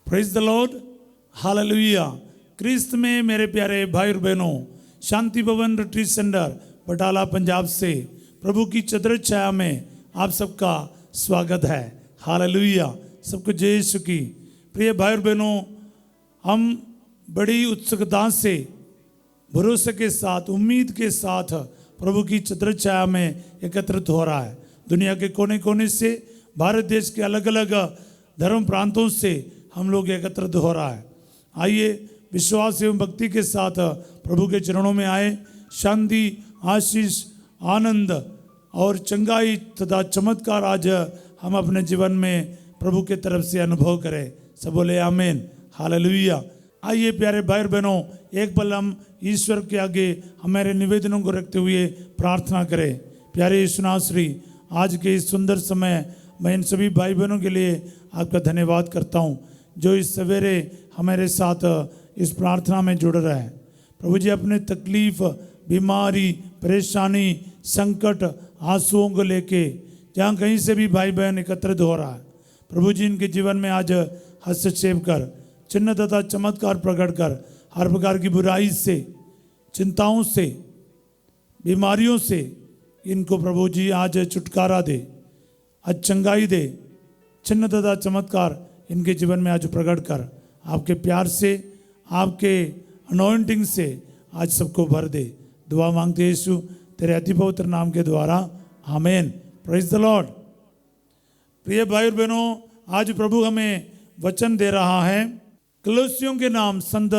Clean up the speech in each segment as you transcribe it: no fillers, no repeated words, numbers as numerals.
Praise the Lord, hallelujah. Christ में मेरे प्यारे भाई और बहनों, शांति भवन रिट्रीट सेंटर बटाला पंजाब से प्रभु की चदर छाया में आप सबका स्वागत है। हालेलुया, सबको जय यीशु की। प्रिय भाई और बहनों, हम बड़ी उत्सुकता से, भरोसे के साथ, उम्मीद के साथ प्रभु की चदर छाया में एकत्रित हो रहा है। दुनिया के कोने कोने से, भारत देश के अलग अलग धर्म प्रांतों से हम लोग एकत्रित हो रहा है। आइए विश्वास एवं भक्ति के साथ प्रभु के चरणों में आए। शांति, आशीष, आनंद और चंगाई तथा चमत्कार आज हम अपने जीवन में प्रभु के तरफ से अनुभव करें। सब बोले आमीन, हालेलुया। आइए प्यारे भाई और बहनों, एक पल हम ईश्वर के आगे हमारे निवेदनों को रखते हुए प्रार्थना करें। प्यारे यीशुनासरी, आज के इस सुंदर समय मैं इन सभी भाई बहनों के लिए आपका धन्यवाद करता हूँ जो इस सवेरे हमारे साथ इस प्रार्थना में जुड़ रहे हैं। प्रभु जी, अपने तकलीफ, बीमारी, परेशानी, संकट, आंसुओं को लेके जहाँ कहीं से भी भाई बहन एकत्रित हो रहा है, प्रभु जी इनके जीवन में आज हस्तक्षेप कर, चिन्ह तथा चमत्कार प्रकट कर, हर प्रकार की बुराई से, चिंताओं से, बीमारियों से इनको प्रभु जी आज छुटकारा दे, आज चंगाई दे, चिन्ह तथा चमत्कार इनके जीवन में आज प्रकट कर, आपके प्यार से, आपके अनॉइंटिंग से आज सबको भर दे। दुआ मांगते हैं यीशु तेरे अति पवित्र नाम के द्वारा, आमीन। Praise the Lord. प्रिय भाई और बहनों, आज प्रभु हमें वचन दे रहा है। कलोसियों के नाम संत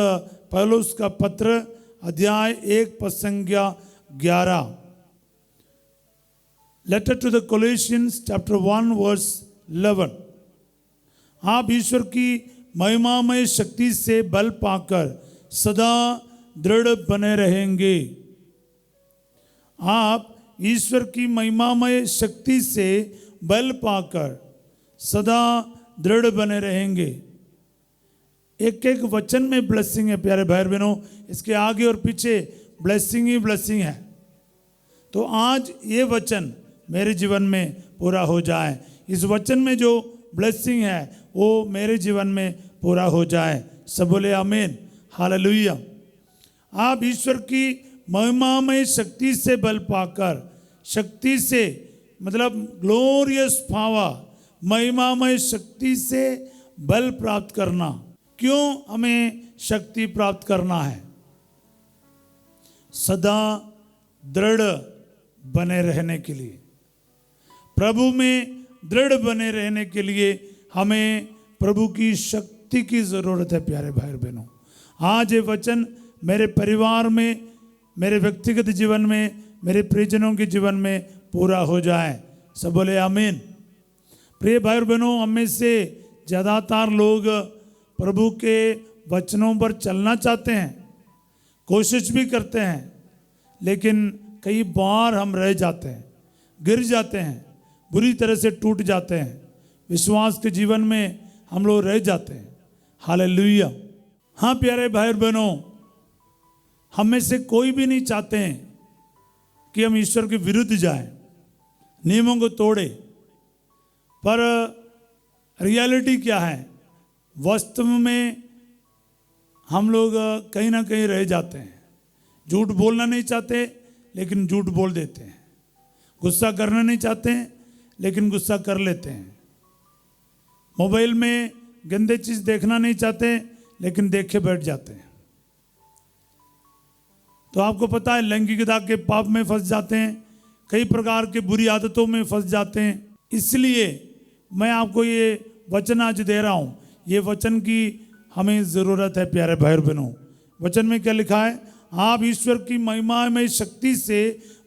पौलुस का पत्र, अध्याय 1 पद संख्या 11। Letter to the Colossians chapter 1 verse 11। आप ईश्वर की महिमामय शक्ति से बल पाकर सदा दृढ़ बने रहेंगे। आप ईश्वर की महिमामय शक्ति से बल पाकर सदा दृढ़ बने रहेंगे। एक एक वचन में ब्लेसिंग है प्यारे भाई बहनों, इसके आगे और पीछे ब्लेसिंग ही ब्लेसिंग है। तो आज ये वचन मेरे जीवन में पूरा हो जाए। इस वचन में जो ब्लेसिंग है वो मेरे जीवन में पूरा हो जाए। सब बोले आमीन, हालेलुया। आप ईश्वर की महिमामय शक्ति से बल पाकर, शक्ति से मतलब ग्लोरियस पावर, महिमामय शक्ति से बल प्राप्त करना। क्यों हमें शक्ति प्राप्त करना है? सदा दृढ़ बने रहने के लिए, प्रभु में दृढ़ बने रहने के लिए हमें प्रभु की शक्ति की जरूरत है। प्यारे भाई बहनों, आज ये वचन मेरे परिवार में, मेरे व्यक्तिगत जीवन में, मेरे प्रियजनों के जीवन में पूरा हो जाए। सब बोले आमीन। प्रिय भाई बहनों, हम में से ज़्यादातर लोग प्रभु के वचनों पर चलना चाहते हैं, कोशिश भी करते हैं, लेकिन कई बार हम रह जाते हैं, गिर जाते हैं, बुरी तरह से टूट जाते हैं, विश्वास के जीवन में हम लोग रह जाते हैं। हालेलुया। हाँ प्यारे भाई और बहनों, हम में से कोई भी नहीं चाहते हैं कि हम ईश्वर के विरुद्ध जाएं, नियमों को तोड़े। पर रियलिटी क्या है? वास्तव में हम लोग कहीं ना कहीं रह जाते हैं। झूठ बोलना नहीं चाहते लेकिन झूठ बोल देते हैं। गुस्सा करना नहीं चाहते हैं लेकिन गुस्सा कर लेते हैं। मोबाइल में गंदे चीज़ देखना नहीं चाहते लेकिन देखे बैठ जाते हैं। तो आपको पता है, लैंगिकता के पाप में फंस जाते हैं, कई प्रकार के बुरी आदतों में फंस जाते हैं। इसलिए मैं आपको ये वचन आज दे रहा हूँ। ये वचन की हमें ज़रूरत है प्यारे भाई बहनों। वचन में क्या लिखा है? आप ईश्वर की महिमामय शक्ति से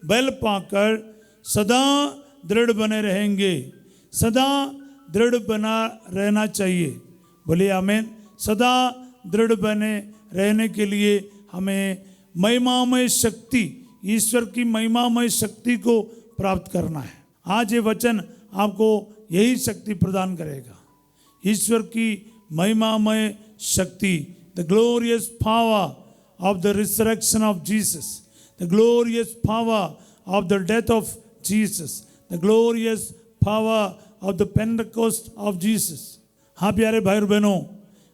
बल पाकर सदा दृढ़ बने रहेंगे। सदा दृढ़ बना रहना चाहिए। बोलिए आमीन। सदा दृढ़ बने रहने के लिए हमें महिमामय शक्ति, ईश्वर की महिमामय शक्ति को प्राप्त करना है। आज ये वचन आपको यही शक्ति प्रदान करेगा। ईश्वर की महिमामय शक्ति, the glorious power of the resurrection of Jesus, the glorious power of the death of Jesus, the glorious power of the Pentecost of Jesus. हाँ प्यारे भाई और बहनों,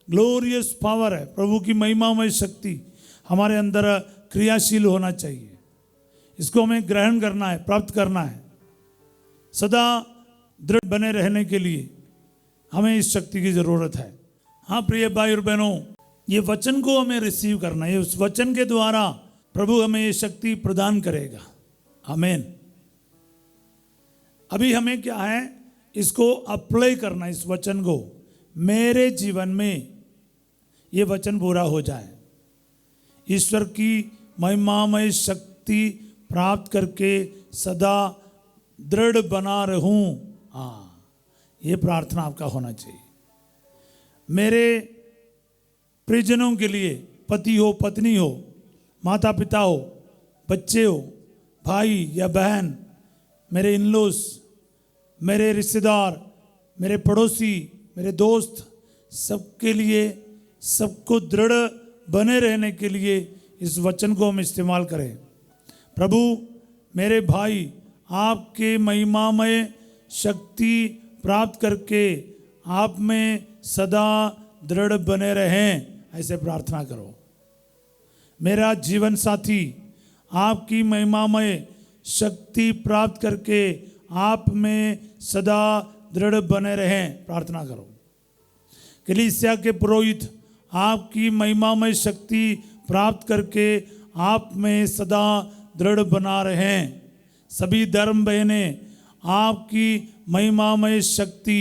ग्लोरियस पावर है, प्रभु की महिमामय शक्ति हमारे अंदर क्रियाशील होना चाहिए। इसको हमें ग्रहण करना है, प्राप्त करना है। सदा दृढ़ बने रहने के लिए हमें इस शक्ति की जरूरत है। हाँ प्रिय भाई और बहनों, ये वचन को हमें रिसीव करना है। उस वचन के द्वारा प्रभु हमें ये शक्ति प्रदान करेगा। आमीन। अभी हमें क्या है, इसको अप्लाई करना, इस वचन को मेरे जीवन में ये वचन पूरा हो जाए। ईश्वर की महिमामय शक्ति प्राप्त करके सदा दृढ़ बना रहूं। हाँ, ये प्रार्थना आपका होना चाहिए। मेरे परिजनों के लिए, पति हो, पत्नी हो, माता पिता हो, बच्चे हो, भाई या बहन, मेरे इन-लॉज, मेरे रिश्तेदार, मेरे पड़ोसी, मेरे दोस्त, सबके लिए, सबको दृढ़ बने रहने के लिए इस वचन को हम इस्तेमाल करें। प्रभु मेरे भाई आपके महिमामय शक्ति प्राप्त करके आप में सदा दृढ़ बने रहें, ऐसे प्रार्थना करो। मेरा जीवन साथी आपकी महिमामय शक्ति प्राप्त करके आप में सदा दृढ़ बने रहें, प्रार्थना करो। कलीसिया के पुरोहित आपकी महिमामय शक्ति प्राप्त करके आप में सदा दृढ़ बना रहें। सभी धर्म बहनें आपकी महिमामय शक्ति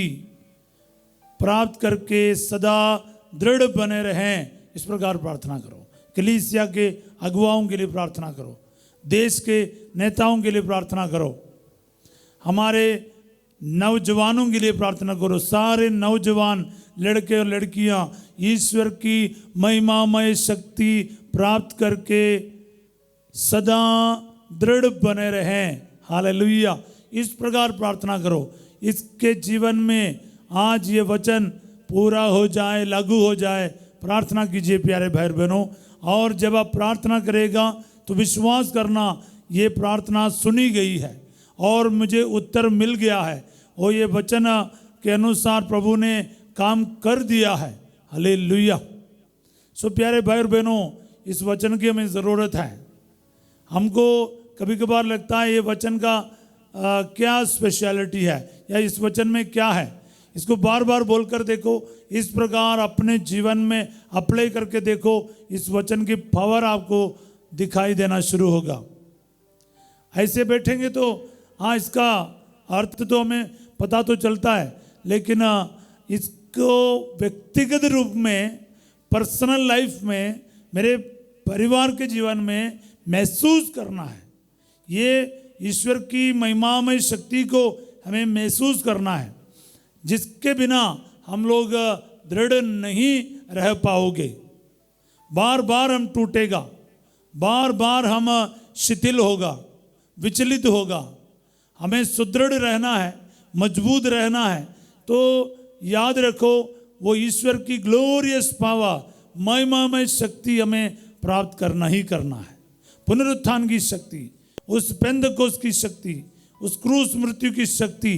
प्राप्त करके सदा दृढ़ बने रहें, इस प्रकार प्रार्थना करो। कलीसिया के अगुवाओं के लिए प्रार्थना करो, देश के नेताओं के लिए प्रार्थना करो, हमारे नौजवानों के लिए प्रार्थना करो। सारे नौजवान लड़के और लड़कियां ईश्वर की महिमामय शक्ति प्राप्त करके सदा दृढ़ बने रहें। हालेलुया। इस प्रकार प्रार्थना करो। इसके जीवन में आज ये वचन पूरा हो जाए, लागू हो जाए, प्रार्थना कीजिए प्यारे भाई बहनों। और जब आप प्रार्थना करेगा तो विश्वास करना, ये प्रार्थना सुनी गई है और मुझे उत्तर मिल गया है, और ये वचन के अनुसार प्रभु ने काम कर दिया है। हालेलुया। सो प्यारे भाई और बहनों, इस वचन की हमें ज़रूरत है। हमको कभी कभार लगता है ये वचन का क्या स्पेशलिटी है, या इस वचन में क्या है। इसको बार बार बोलकर देखो, इस प्रकार अपने जीवन में अप्लाई करके देखो, इस वचन की पावर आपको दिखाई देना शुरू होगा। ऐसे बैठेंगे तो हाँ, इसका अर्थ तो हमें पता तो चलता है, लेकिन इसको व्यक्तिगत रूप में, पर्सनल लाइफ में, मेरे परिवार के जीवन में महसूस करना है। ये ईश्वर की महिमामय शक्ति को हमें महसूस करना है, जिसके बिना हम लोग दृढ़ नहीं रह पाओगे। बार बार हम टूटेगा, बार बार हम शिथिल होगा, विचलित होगा। हमें सुदृढ़ रहना है, मजबूत रहना है, तो याद रखो वो ईश्वर की ग्लोरियस पावर, महिमामय शक्ति हमें प्राप्त करना ही करना है। पुनरुत्थान की शक्ति, उस पेंदकोस की शक्ति, उस क्रूस मृत्यु की शक्ति,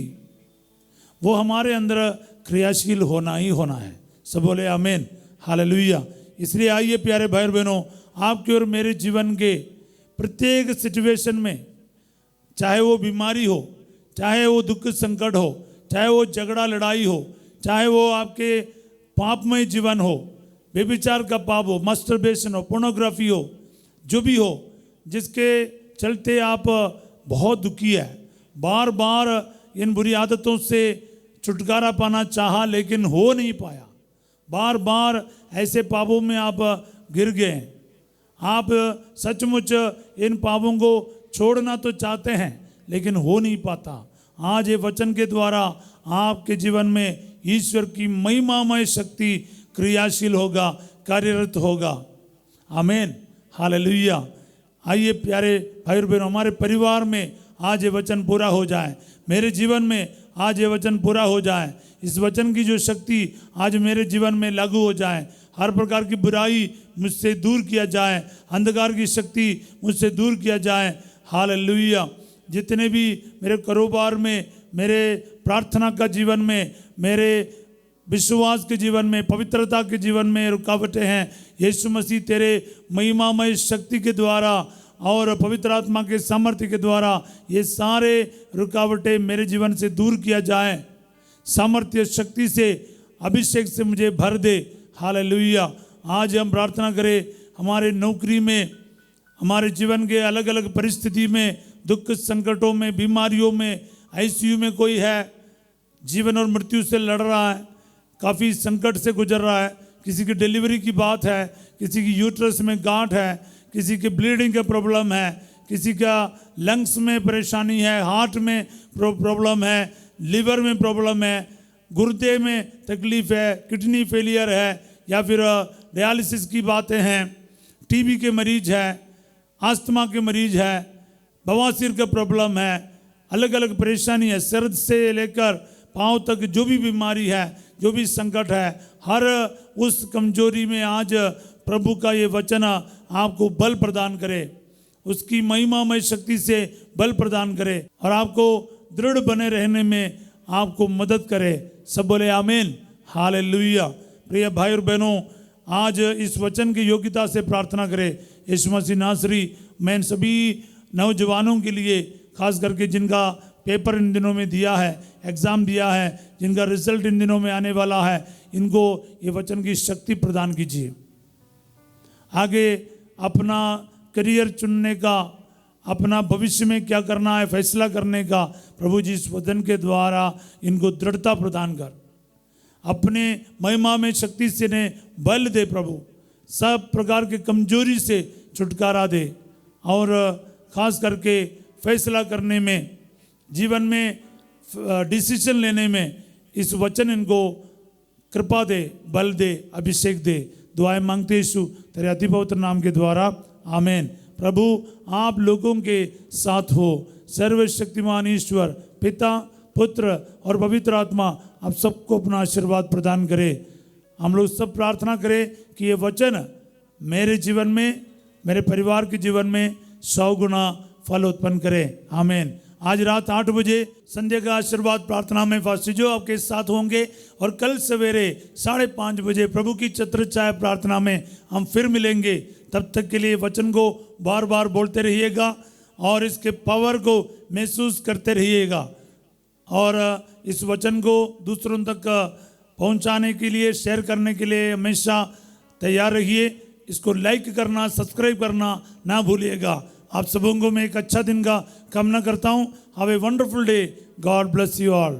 वो हमारे अंदर क्रियाशील होना ही होना है। सब बोले आमीन, हालेलुया। इसलिए आइए प्यारे भाई बहनों, आपके और मेरे जीवन के प्रत्येक सिचुएशन में, चाहे वो बीमारी हो, चाहे वो दुख संकट हो, चाहे वो झगड़ा लड़ाई हो, चाहे वो आपके पापमय जीवन हो, व्यभिचार का पाप हो, मास्टरबेशन हो, पोर्नोग्राफी हो, जो भी हो, जिसके चलते आप बहुत दुखी है, बार बार इन बुरी आदतों से छुटकारा पाना चाहा लेकिन हो नहीं पाया, बार बार ऐसे पापों में आप गिर गए, आप सचमुच इन पापों को छोड़ना तो चाहते हैं लेकिन हो नहीं पाता। आज ये वचन के द्वारा आपके जीवन में ईश्वर की महिमामय शक्ति क्रियाशील होगा, कार्यरत होगा। आमीन, हालेलुया। आइए प्यारे भाई और बहनों, हमारे परिवार में आज ये वचन पूरा हो जाए, मेरे जीवन में आज ये वचन पूरा हो जाए, इस वचन की जो शक्ति आज मेरे जीवन में लागू हो जाए, हर प्रकार की बुराई मुझसे दूर किया जाए, अंधकार की शक्ति मुझसे दूर किया जाए। हालेलुया। जितने भी मेरे कारोबार में, मेरे प्रार्थना का जीवन में, मेरे विश्वास के जीवन में, पवित्रता के जीवन में रुकावटें हैं, यीशु मसीह तेरे महिमामय शक्ति के द्वारा और पवित्र आत्मा के सामर्थ्य के द्वारा ये सारे रुकावटें मेरे जीवन से दूर किया जाए। सामर्थ्य शक्ति से, अभिषेक से मुझे भर दे। हालेलुया। आज हम प्रार्थना करें, हमारे नौकरी में, हमारे जीवन के अलग अलग परिस्थिति में, दुख संकटों में, बीमारियों में, आईसीयू में कोई है, जीवन और मृत्यु से लड़ रहा है, काफ़ी संकट से गुजर रहा है, किसी की डिलीवरी की बात है, किसी की यूट्रस में गांठ है, किसी के ब्लीडिंग का प्रॉब्लम है, किसी का लंग्स में परेशानी है, हार्ट में प्रॉब्लम है, लिवर में प्रॉब्लम है, गुर्दे में तकलीफ है, किडनी फेलियर है, या फिर डायलिसिस की बातें हैं, टीबी के मरीज है, आस्थमा के मरीज है, बवासीर का प्रॉब्लम है, अलग अलग परेशानी है, सिर से लेकर पाँव तक जो भी बीमारी है, जो भी संकट है, हर उस कमजोरी में आज प्रभु का ये वचन आपको बल प्रदान करे, उसकी महिमामय शक्ति से बल प्रदान करे और आपको दृढ़ बने रहने में आपको मदद करे। सब बोले आमीन, हालेलुया। प्रिय भाई और बहनों, आज इस वचन की योग्यता से प्रार्थना करें। यीशु मसीह नासरी, मैं इन सभी नौजवानों के लिए, खास करके जिनका पेपर इन दिनों में दिया है, एग्ज़ाम दिया है, जिनका रिजल्ट इन दिनों में आने वाला है, इनको ये वचन की शक्ति प्रदान कीजिए। आगे अपना करियर चुनने का, अपना भविष्य में क्या करना है फैसला करने का प्रभु जी इस वचन के द्वारा इनको दृढ़ता प्रदान कर, अपने महिमा में शक्ति से ने बल दे प्रभु, सब प्रकार के कमजोरी से छुटकारा दे और खास करके फैसला करने में, जीवन में डिसीजन लेने में इस वचन इनको कृपा दे, बल दे, अभिषेक दे। दुआएं मांगते यीशु तेरे अति पवित्र नाम के द्वारा, आमीन। प्रभु आप लोगों के साथ हो, सर्वशक्तिमान ईश्वर पिता, पुत्र और पवित्र आत्मा आप सबको अपना आशीर्वाद प्रदान करे। हम लोग सब प्रार्थना करें कि ये वचन मेरे जीवन में, मेरे परिवार के जीवन में 100 गुना फल उत्पन्न करे, आमीन। आज रात 8 बजे संध्या का आशीर्वाद प्रार्थना में फास्टर जो आपके साथ होंगे और कल सवेरे 5:30 बजे प्रभु की छत्र छाया प्रार्थना में हम फिर मिलेंगे। तब तक के लिए वचन को बार बार बोलते रहिएगा और इसके पावर को महसूस करते रहिएगा और इस वचन को दूसरों तक पहुंचाने के लिए, शेयर करने के लिए हमेशा तैयार रहिए। इसको लाइक करना, सब्सक्राइब करना ना भूलिएगा। आप सबों को मैं एक अच्छा दिन का कामना करता हूँ। Have a wonderful day. God bless you all.